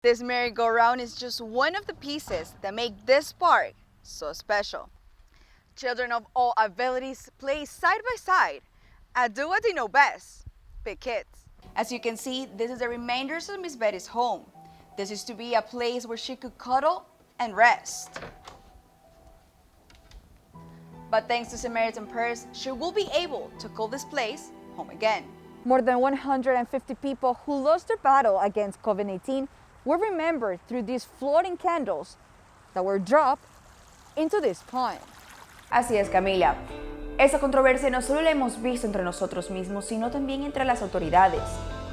This merry-go-round is just one of the pieces that make this park so special. Children of all abilities play side by side and do what they know best, pick kids. As you can see, this is the remainders of Miss Betty's home. This is to be a place where she could cuddle and rest. But thanks to Samaritan Purse, she will be able to call this place home again. More than 150 people who lost their battle against COVID-19 were remembered through these floating candles that were dropped into this pond. Así es, Camila. Esa controversia no solo la hemos visto entre nosotros mismos, sino también entre las autoridades.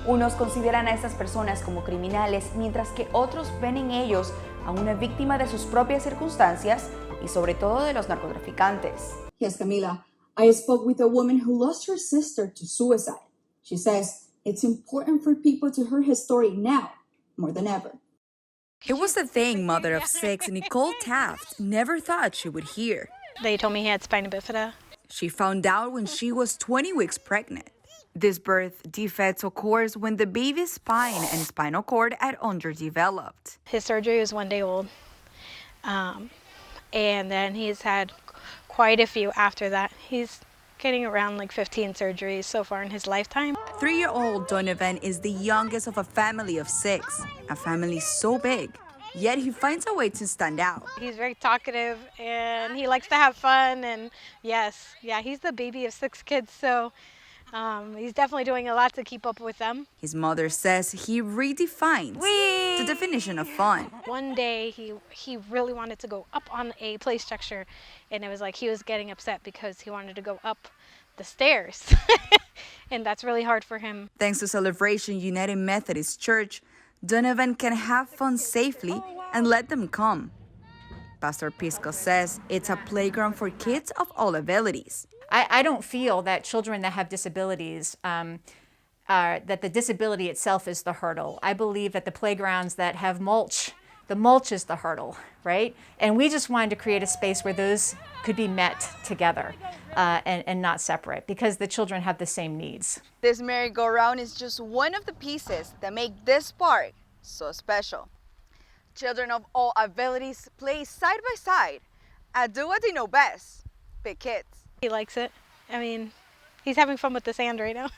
Unos consideran a estas personas como criminales, mientras que otros ven en ellos a una víctima de sus propias circunstancias y sobre todo de los narcotraficantes. Yes, Camila. I spoke with a woman who lost her sister to suicide. She says it's important for people to hear her story now, more than ever. It was the thing mother of 6, Nicole Taft, never thought she would hear. They told me he had spina bifida. She found out when she was 20 weeks pregnant. This birth defect occurs when the baby's spine and spinal cord are underdeveloped. His surgery was 1 day old. And then he's had quite a few after that. He's getting around like 15 surgeries so far in his lifetime. 3-year-old Donovan is the youngest of a family of 6, a family so big, yet he finds a way to stand out. He's very talkative and he likes to have fun, and he's the baby of 6 kids, so he's definitely doing a lot to keep up with them. His mother says he redefines the definition of fun. One day he really wanted to go up on a play structure, and it was like he was getting upset because he wanted to go up the stairs. And that's really hard for him. Thanks to Celebration United Methodist Church, Donovan can have fun safely and let them come. Pastor Pisco says it's a playground for kids of all abilities. I don't feel that children that have disabilities, that the disability itself is the hurdle. I believe that the playgrounds that have mulch, the mulch is the hurdle, right? And we just wanted to create a space where those could be met together and not separate, because the children have the same needs. This merry-go-round is just one of the pieces that make this park so special. Children of all abilities play side by side and do what they know best, pick kids. He likes it. I mean, he's having fun with the sand right now.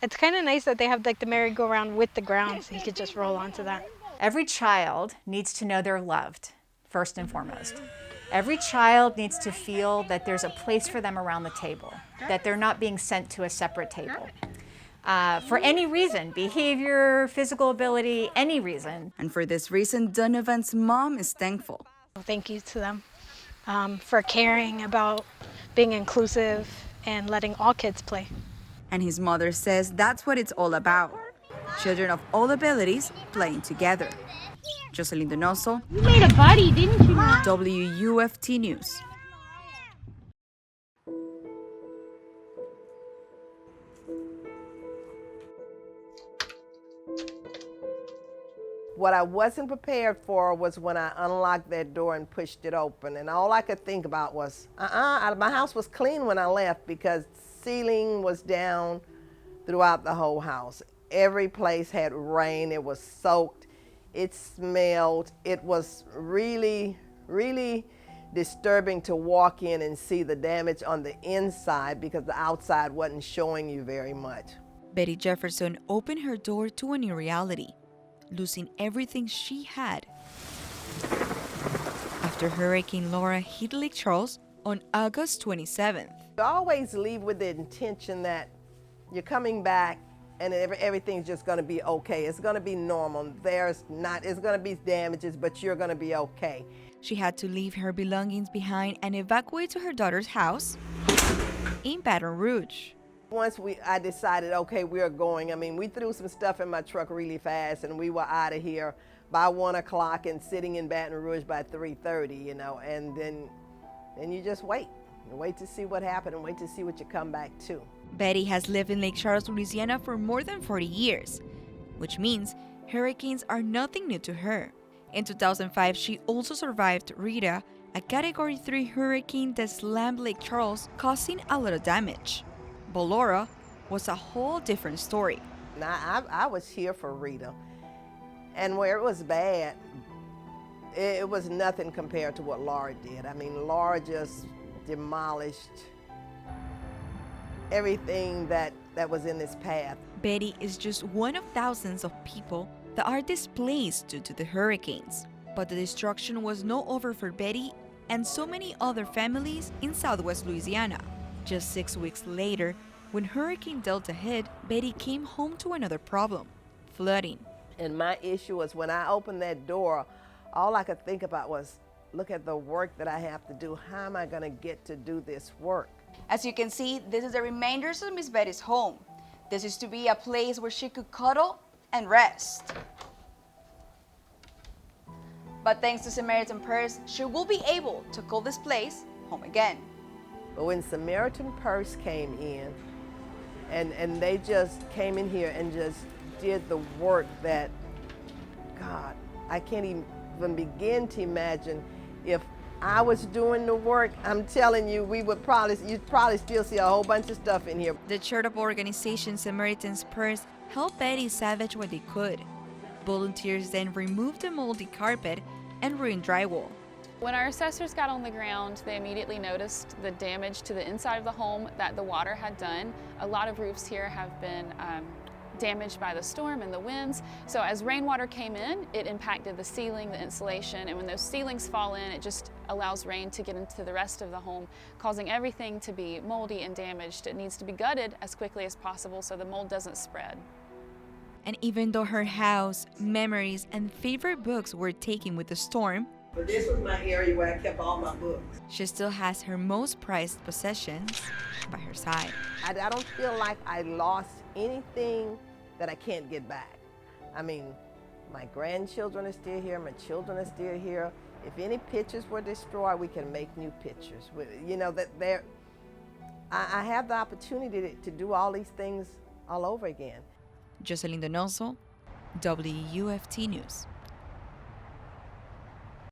It's kind of nice that they have like the merry-go-round with the ground, so he could just roll onto that. Every child needs to know they're loved, first and foremost. Every child needs to feel that there's a place for them around the table, that they're not being sent to a separate table. For any reason, behavior, physical ability, any reason. And for this reason, Donovan's mom is thankful. Thank you to them for caring about being inclusive and letting all kids play. And his mother says that's what it's all about. Children of all abilities playing together. Jocelyn Donoso. You made a buddy, didn't you, Mom? WUFT News. What I wasn't prepared for was when I unlocked that door and pushed it open. And all I could think about was, my house was clean when I left, because ceiling was down throughout the whole house. Every place had rain, it was soaked, it smelled. It was really, really disturbing to walk in and see the damage on the inside, because the outside wasn't showing you very much. Betty Jefferson opened her door to a new reality, losing everything she had after Hurricane Laura hit Lake Charles on August 27th. You always leave with the intention that you're coming back and everything's just going to be okay. It's going to be normal. It's going to be damages, but you're going to be okay. She had to leave her belongings behind and evacuate to her daughter's house in Baton Rouge. Once I decided, okay, we're going. I mean, we threw some stuff in my truck really fast, and we were out of here by 1 o'clock and sitting in Baton Rouge by 3:30, you know, and then you just wait. You wait to see what happened and wait to see what you come back to. Betty has lived in Lake Charles, Louisiana for more than 40 years, which means hurricanes are nothing new to her. In 2005, she also survived Rita, a Category 3 hurricane that slammed Lake Charles, causing a lot of damage. But Laura was a whole different story. Now, I was here for Rita, And where it was bad, it was nothing compared to what Laura did. I mean, Laura just demolished everything that was in this path. Betty is just one of thousands of people that are displaced due to the hurricanes. But the destruction was not over for Betty and so many other families in southwest Louisiana. Just 6 weeks later, when Hurricane Delta hit, Betty came home to another problem: flooding. And my issue was when I opened that door, all I could think about was, look at the work that I have to do. How am I going to get to do this work? As you can see, this is the remainders of Miss Betty's home. This is to be a place where she could cuddle and rest. But thanks to Samaritan Purse, she will be able to call this place home again. But when Samaritan Purse came in, and they just came in here and just did the work that, God, I can't even begin to imagine if I was doing the work. I'm telling you, you'd probably still see a whole bunch of stuff in here. The charitable organization Samaritan's Purse helped Betty salvage what they could. Volunteers then removed the moldy carpet and ruined drywall. When our assessors got on the ground, they immediately noticed the damage to the inside of the home that the water had done. A lot of roofs here have been damaged by the storm and the winds. So as rainwater came in, it impacted the ceiling, the insulation, and when those ceilings fall in, it just allows rain to get into the rest of the home, causing everything to be moldy and damaged. It needs to be gutted as quickly as possible so the mold doesn't spread. And even though her house, memories, and favorite books were taken with the storm, But this was my area where I kept all my books. she still has her most prized possessions by her side. I don't feel like I lost anything that I can't get back. I mean, my grandchildren are still here, my children are still here. If any pictures were destroyed, we can make new pictures. You know, I have the opportunity to do all these things all over again. Jocelyn Donoso, WUFT News.